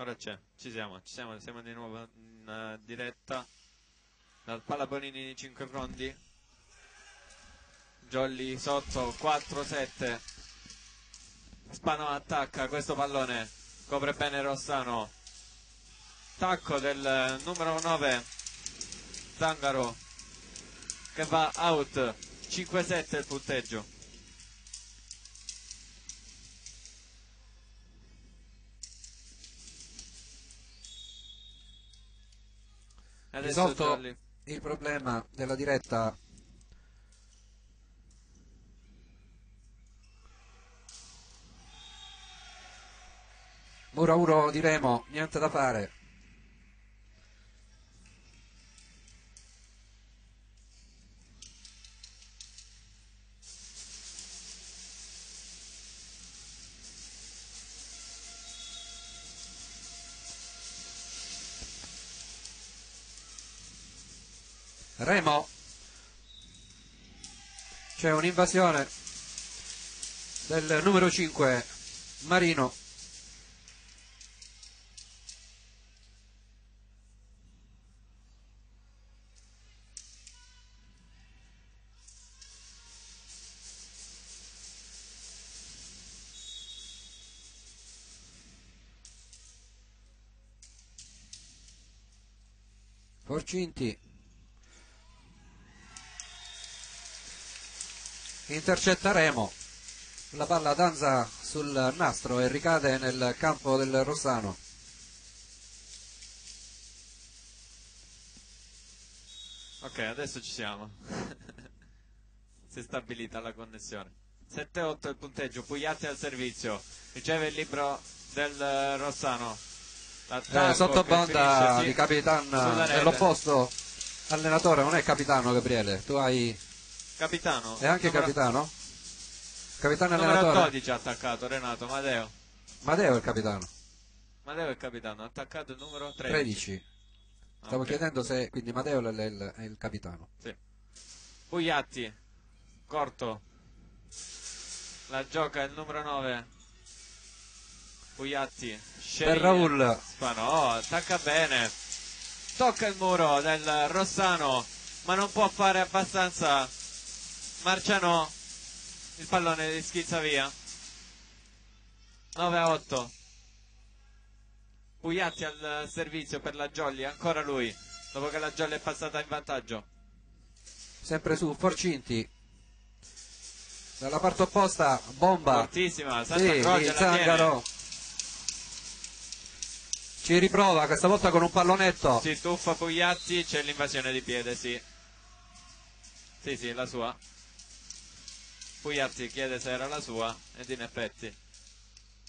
ora c'è, siamo di nuovo in diretta dal Palapolini di 5 Frondi. Jolly sotto 4-7. Spano attacca questo pallone, copre bene Rossano. Tacco del numero 9 Zangaro che va out. 5-7 il punteggio. Risolto il problema della diretta. Muro a muro di Remo, niente da fare. Remo, c'è un'invasione del numero 5 Marino. Forcinti intercetta Remo, la palla danza sul nastro e ricade nel campo del Rossano. Ok, adesso ci siamo. Si è stabilita la connessione. 7-8 il punteggio. Pugliatti al servizio, riceve il libro del Rossano. Sotto banda di Capitan dell'opposto allenatore, non è capitano Gabriele, tu hai... Capitano. È anche capitano? Capitano numero allenatore? 12 ha attaccato Renato, Madeo. Madeo è il capitano. Madeo è il capitano, ha attaccato il numero 13. Stavo chiedendo se quindi Madeo è il capitano. Sì. Pugliatti, corto. La gioca il numero 9. Pugliatti, per Raul. Spano, attacca bene. Tocca il muro del Rossano, ma non può fare abbastanza. Marciano, il pallone schizza via. 9-8. Pugliatti al servizio per la Jolly, ancora lui, dopo che la Jolly è passata in vantaggio. Sempre su Forcinti, dalla parte opposta bomba fortissima, Santa Croce, Zangaro ci riprova, questa volta con un pallonetto. Si tuffa Pugliatti, c'è l'invasione di piede, sì, la sua. Pugliatti chiede se era la sua ed in effetti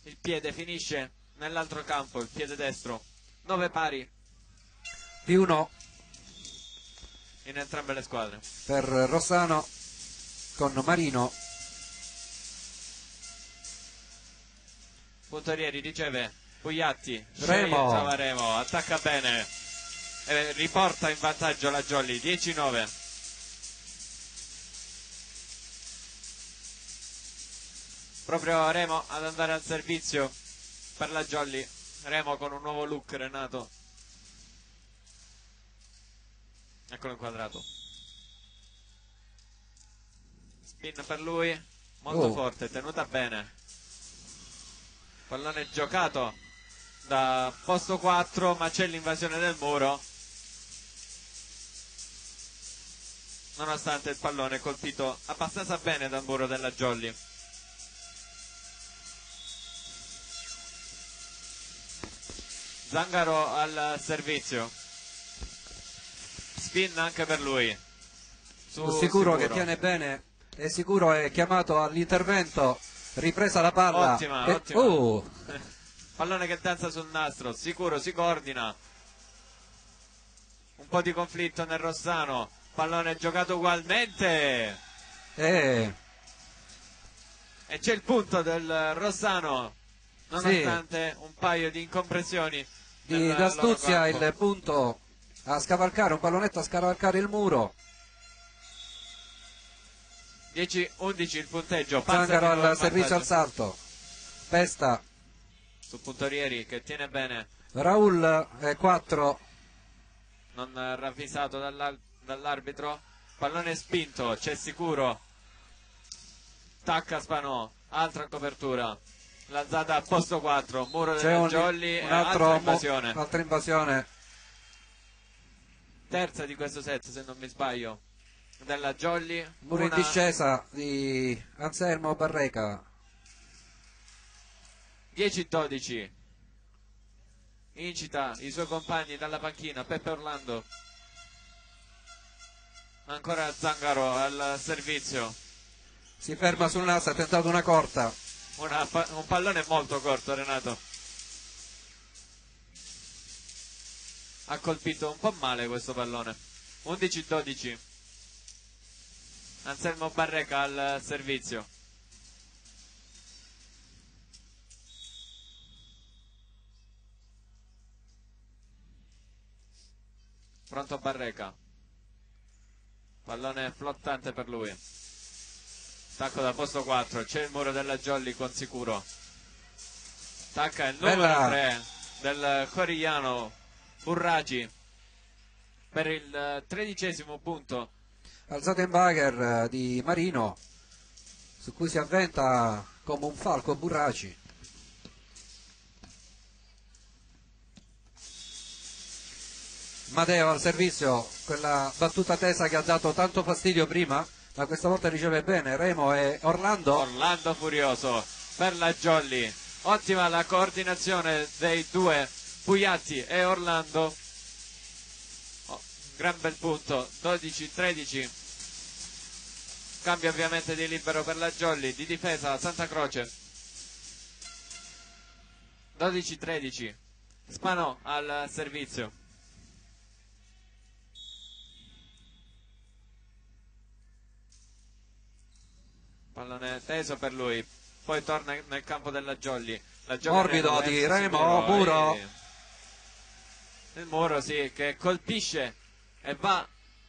il piede finisce nell'altro campo, il piede destro. 9 pari più 1 in entrambe le squadre per Rossano con Marino. Puntorieri riceve Pugliatti, Remo attacca bene e riporta in vantaggio la Jolly. 10-9. Proprio Remo ad andare al servizio per la Jolly. Remo con un nuovo look, Renato. Eccolo inquadrato. Spin per lui, molto forte, tenuta bene. Pallone giocato da posto 4, ma c'è l'invasione del muro. Nonostante il pallone colpito abbastanza bene dal muro della Jolly. Zangaro al servizio, spin anche per lui. Sicuro che tiene bene, è sicuro, è chiamato all'intervento. Ripresa la palla, ottima. Pallone che danza sul nastro, sicuro si coordina. Un po' di conflitto nel Rossano, pallone giocato ugualmente e c'è il punto del Rossano, nonostante un paio di incompresioni d'astuzia. Il punto a scavalcare, un pallonetto a scavalcare il muro. 10-11 il punteggio. Zangaro al servizio al salto, Pesta su Puntorieri che tiene bene Raul è 4. Non ravvisato dall'arbitro. Pallone spinto, c'è sicuro. Tacca Spanò, altra copertura. L'alzata a posto 4, muro del Jolly e altra invasione. Altra invasione. Terza di questo set, se non mi sbaglio, della Jolly. Muro in discesa di Anselmo Barreca. 10-12. Incita i suoi compagni dalla panchina. Peppe Orlando. Ancora Zangaro al servizio. Si ferma sul naso, ha tentato una corta. Un pallone molto corto, Renato. Ha colpito un po' male questo pallone. 11-12. Anselmo Barreca al servizio. Pronto Barreca. Pallone flottante per lui. Tacco da posto 4. C'è il muro della Jolly con sicuro. Tacca il numero 3 del Corigliano Burraci per il 13° punto. Alzato in bagger di Marino, su cui si avventa come un falco Burraci. Matteo al servizio, quella battuta tesa che ha dato tanto fastidio prima, ma questa volta riceve bene. Remo e Orlando. Orlando furioso per la Jolly. Ottima la coordinazione dei due, Pugliazzi e Orlando. Gran bel punto, 12-13. Cambio ovviamente di libero per la Jolly, di difesa Santa Croce. 12-13. Spanò al servizio. Pallone teso per lui, poi torna nel campo della Jolly. Morbido di Remo, muro. Il muro, sì, che colpisce e va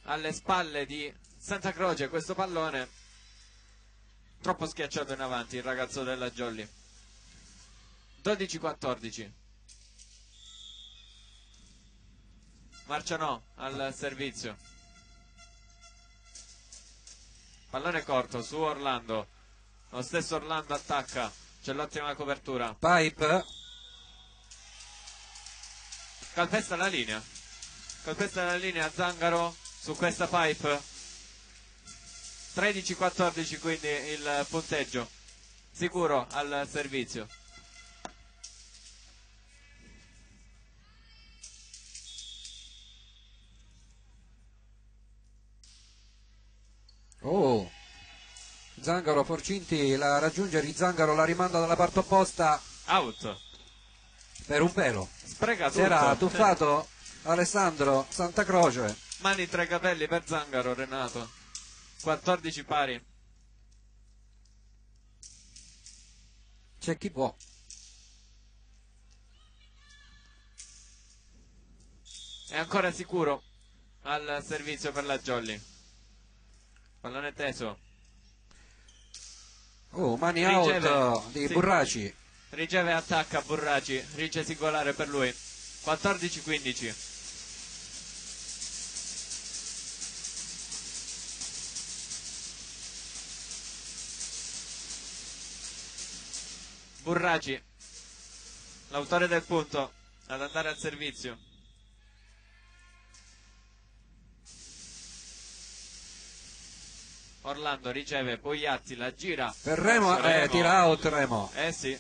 alle spalle di Santa Croce. Questo pallone troppo schiacciato in avanti il ragazzo della Jolly. 12-14. Marcianò al servizio. Pallone corto su Orlando. Lo stesso Orlando attacca. C'è l'ottima copertura. Pipe. Calpesta la linea. Calpesta la linea Zangaro su questa pipe. 13-14 quindi il punteggio. Sicuro al servizio. Oh, Zangaro, Forcinti la raggiunge, Zangaro la rimanda dalla parte opposta. Out. Per un pelo. Spreca tutto. Si era tuffato Alessandro Santa Croce. Mani tra i capelli per Zangaro, Renato. 14 pari. C'è chi può. È ancora sicuro al servizio per la Jolly. Pallone teso. Oh, mani out di Burraci. Riceve e attacca Burraci. Ricce singolare per lui. 14-15. Burraci, l'autore del punto, ad andare al servizio. Orlando riceve, Pugliazzi la gira. Per Remo, tira out Remo. Sì,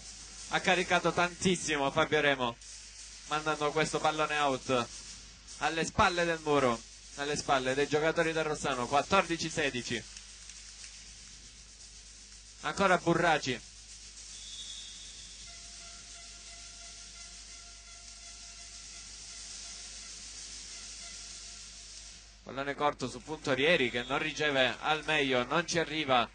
ha caricato tantissimo Fabio Remo, mandando questo pallone out alle spalle del muro, alle spalle dei giocatori del Rossano. 14-16. Ancora Burraci. Pallone corto su Puntorieri che non riceve al meglio, non ci arriva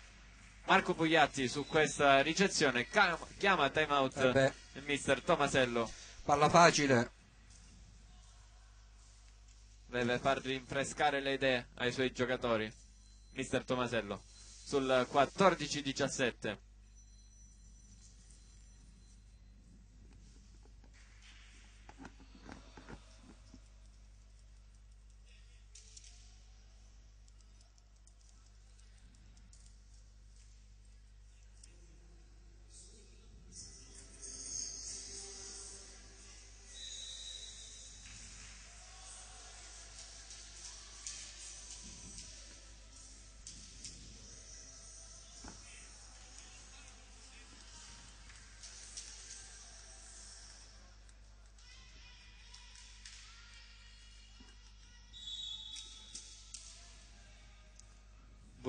Marco Pugliazzi su questa ricezione. Chiama time out il mister Tomasello. Palla facile. Deve far rinfrescare le idee ai suoi giocatori mister Tomasello sul 14-17.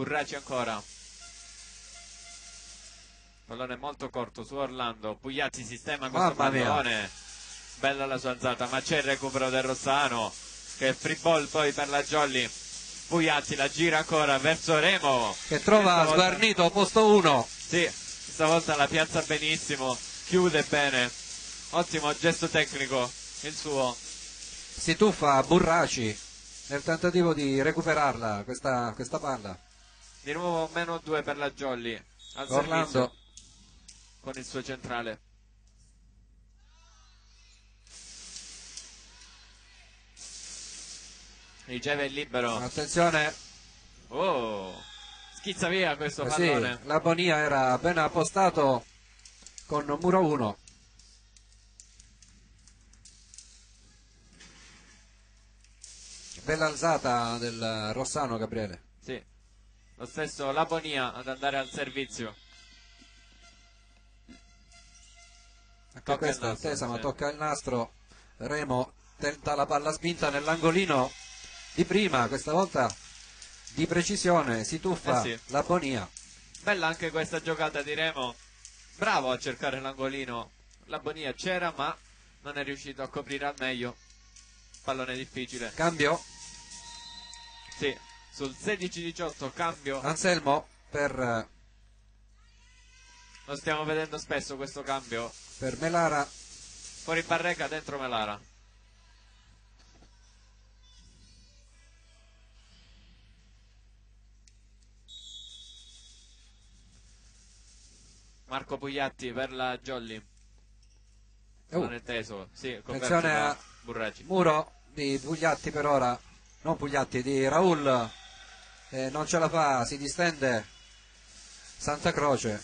Burraci ancora, pallone molto corto su Orlando. Pugliatti sistema questo pallone, bella la sua alzata, ma c'è il recupero del Rossano, che è free ball poi per la Jolly. Pugliatti la gira ancora verso Remo, che trova sguarnito posto 1. Sì, stavolta la piazza benissimo, chiude bene, ottimo gesto tecnico il suo. Si tuffa Burraci nel tentativo di recuperarla questa palla. Di nuovo -2 per la Jolly al Orlando servizio con il suo centrale. Riceve il libero. Attenzione. Oh, schizza via questo pallone. Sì, la Bonia era ben appostato con muro 1. Bella alzata del Rossano, Gabriele. Sì, lo stesso Labonia ad andare al servizio. Anche questa attesa, ma tocca il nastro. Remo tenta la palla spinta nell'angolino di prima, questa volta di precisione, si tuffa Labonia. Bella anche questa giocata di Remo, bravo a cercare l'angolino. Labonia c'era ma non è riuscito a coprire al meglio. Pallone difficile. Cambio. Sì, sul 16-18 cambio. Anselmo per... Lo stiamo vedendo spesso questo cambio. Per Melara. Fuori Barreca, dentro Melara. Marco Pugliatti per la Jolly. Non è teso. Sì, attenzione a Burraci. Muro di Pugliatti per ora. Non Pugliatti, di Raul. Non ce la fa, si distende Santa Croce.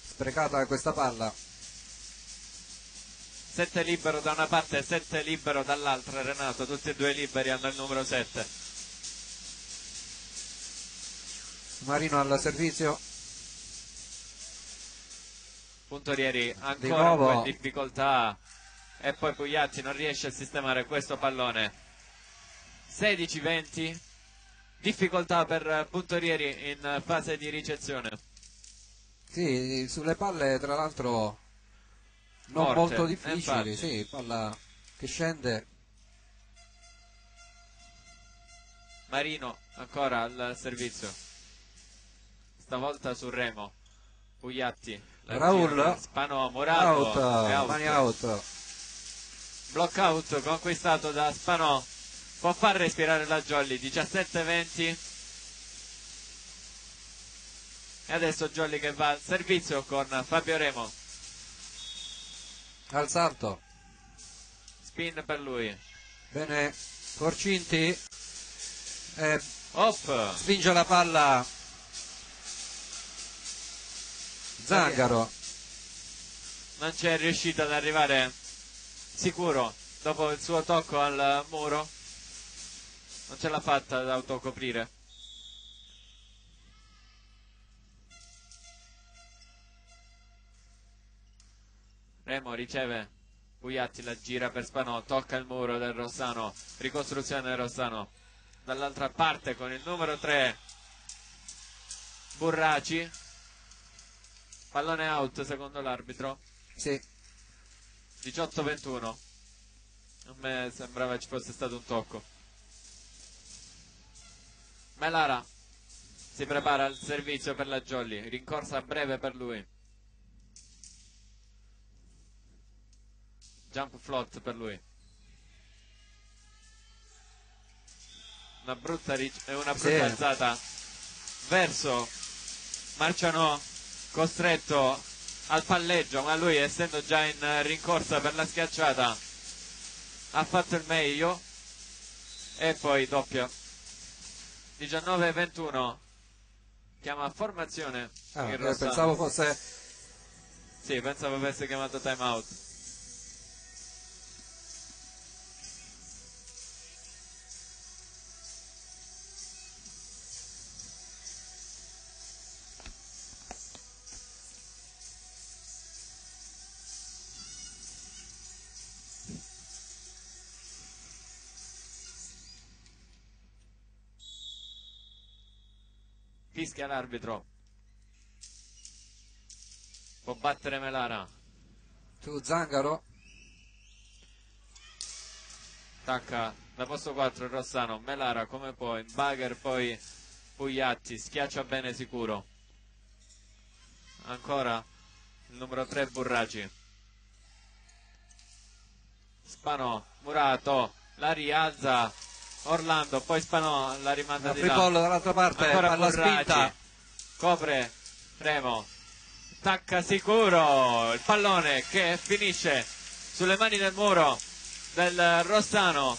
Sprecata questa palla. 7 libero da una parte e 7 libero dall'altra, Renato. Tutti e due liberi hanno il numero 7. Marino al servizio. Puntorieri ancora in difficoltà. E poi Pugliatti non riesce a sistemare questo pallone. 16-20. Difficoltà per Puntorieri in fase di ricezione. Sì, sulle palle tra l'altro non molto difficili. Sì, palla che scende. Marino ancora al servizio. Stavolta su Remo. Pugliatti. Raul. Spano Morato. Out. Mani out. Block out conquistato da Spanò. Può far respirare la Jolly. 17-20. E adesso Jolly che va al servizio con Fabio Remo. Al salto. Spin per lui. Bene Corcinti. Off. Spinge la palla Zangaro. Non c'è riuscito ad arrivare sicuro dopo il suo tocco al muro. Non ce l'ha fatta ad autocoprire. Remo riceve, Pugliatti la gira per Spanò, tocca il muro del Rossano, ricostruzione del Rossano. Dall'altra parte con il numero 3 Burraci. Pallone out secondo l'arbitro. Sì. 18-21. A me sembrava ci fosse stato un tocco. Melara si prepara al servizio per la Jolly, rincorsa breve per lui. Jump float per lui. Una brutta alzata verso Marcianò, costretto al palleggio, ma lui, essendo già in rincorsa per la schiacciata, ha fatto il meglio e poi doppia. 19-21. Chiama formazione. Pensavo fosse... Sì, pensavo avesse chiamato time out. Fischia l'arbitro. Può battere Melara. Su Zangaro. Attacca da posto 4 il Rossano. Melara come può, in bagger poi Pugliatti, schiaccia bene Sicuro. Ancora il numero 3 Burraci. Spanò, Murato, la rialza Orlando, poi Spanò la rimanda di là. Pollo dall'altra parte, ancora alla Burraci, spinta. copre Remo, attacca Sicuro, il pallone che finisce sulle mani del muro del Rossano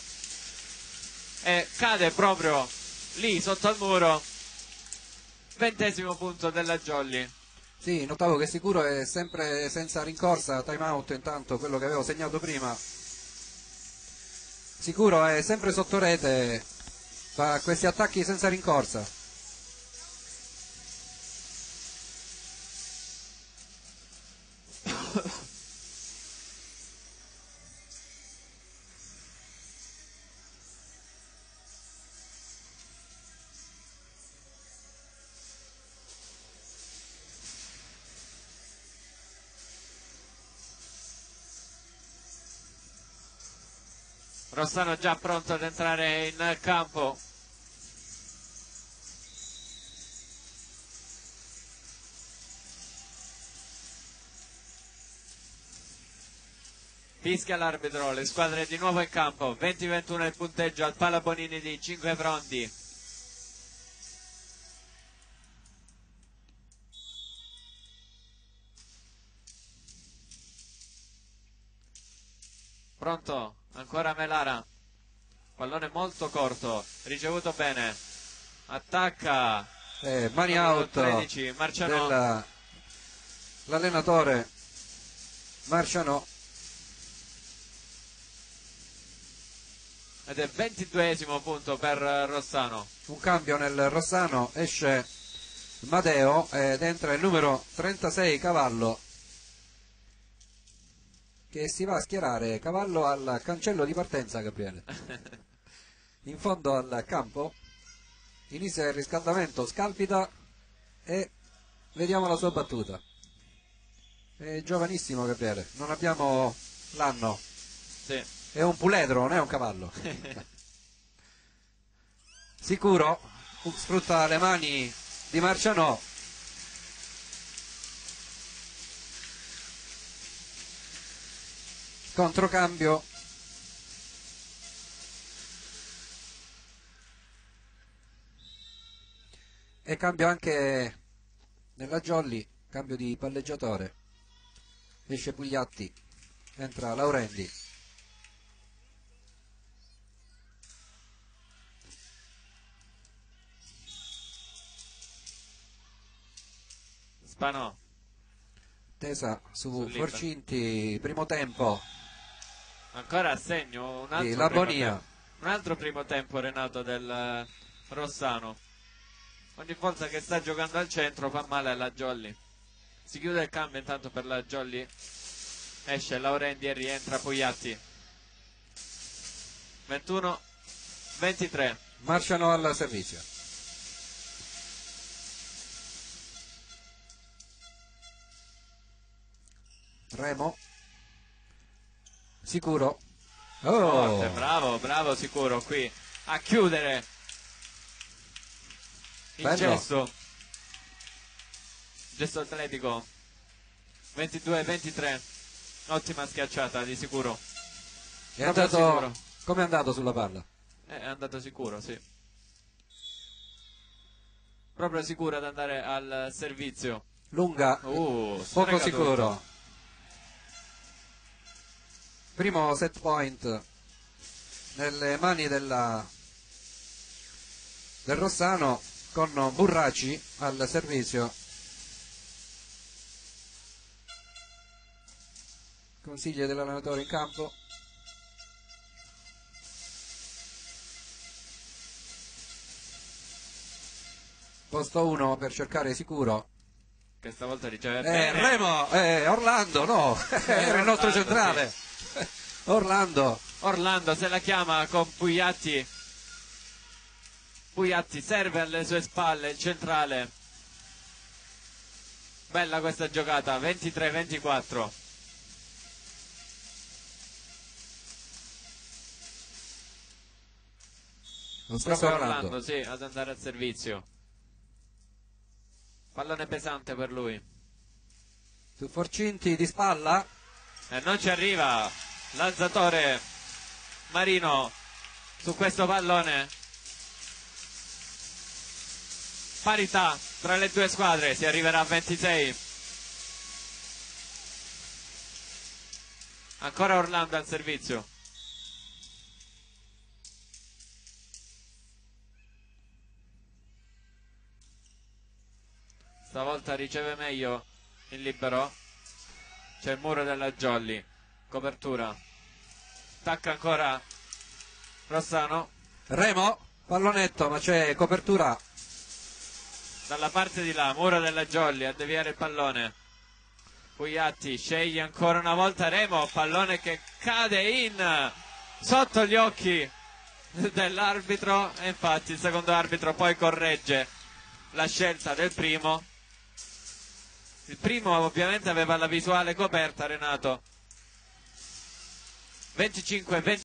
e cade proprio lì sotto al muro. 20° punto della Jolly. Sì, notavo che Sicuro è sempre senza rincorsa, time out intanto, quello che avevo segnato prima. Sicuro è sempre sotto rete, fa questi attacchi senza rincorsa. Rossano già pronto ad entrare in campo. Fischia l'arbitro, le squadre di nuovo in campo. 20-21 il punteggio al Pala Bonini di 5 Fronti. Pronto, ancora Melara, pallone molto corto, ricevuto bene, attacca, mani out 13, Marciano, l'allenatore Marciano, ed è 22° punto per Rossano. Un cambio nel Rossano, esce Madeo ed entra il numero 36 Cavallo, che si va a schierare. Cavallo al cancello di partenza, Gabriele. In fondo al campo inizia il riscaldamento, scalpita e vediamo la sua battuta. È giovanissimo, Gabriele, non abbiamo l'anno. Sì. È un puledro, non è un cavallo. Sicuro sfrutta le mani di Marciano. Controcambio. E cambio anche nella Jolly, cambio di palleggiatore. Esce Pugliatti, entra Laurendi. Spanò. Tesa su Forcinti, primo tempo. Ancora a segno un altro, la Bonia. Un altro primo tempo, Renato, del Rossano. Ogni volta che sta giocando al centro fa male alla Jolly. Si chiude il cambio intanto per la Jolly. Esce Laurendi e rientra Pugliatti. 21-23. Marciano al servizio. Remo. Sicuro. Forte, bravo Sicuro qui a chiudere il gesto atletico. 22-23. Ottima schiacciata di Sicuro. È andato, come è andato sulla palla? È andato sicuro, sì. Proprio sicuro ad andare al servizio. Lunga, poco sicuro. Tutto. Primo set point nelle mani del Rossano, con Burraci al servizio. Consigli dell'allenatore in campo. Posto 1 per cercare Sicuro. Che stavolta riceve bene. Remo, Orlando, no, era il nostro centrale. Sì. Orlando se la chiama con Pugliatti Pugliatti serve alle sue spalle il centrale. Bella questa giocata, 23-24. Lo stesso Orlando, sì, ad andare al servizio. Pallone pesante per lui. Su Forcinti di spalla. E non ci arriva l'alzatore Marino su questo pallone. Parità tra le due squadre, si arriverà a 26. Ancora Orlando al servizio. Stavolta riceve meglio il libero. C'è il muro della Jolly. Copertura. Attacca ancora Rossano. Remo, pallonetto, ma c'è copertura. Dalla parte di là, muro della Jolly a deviare il pallone. Pugliatti sceglie ancora una volta Remo, pallone che cade in sotto gli occhi dell'arbitro e infatti il secondo arbitro poi corregge la scelta del primo. Il primo ovviamente aveva la visuale coperta, Renato. 25-20.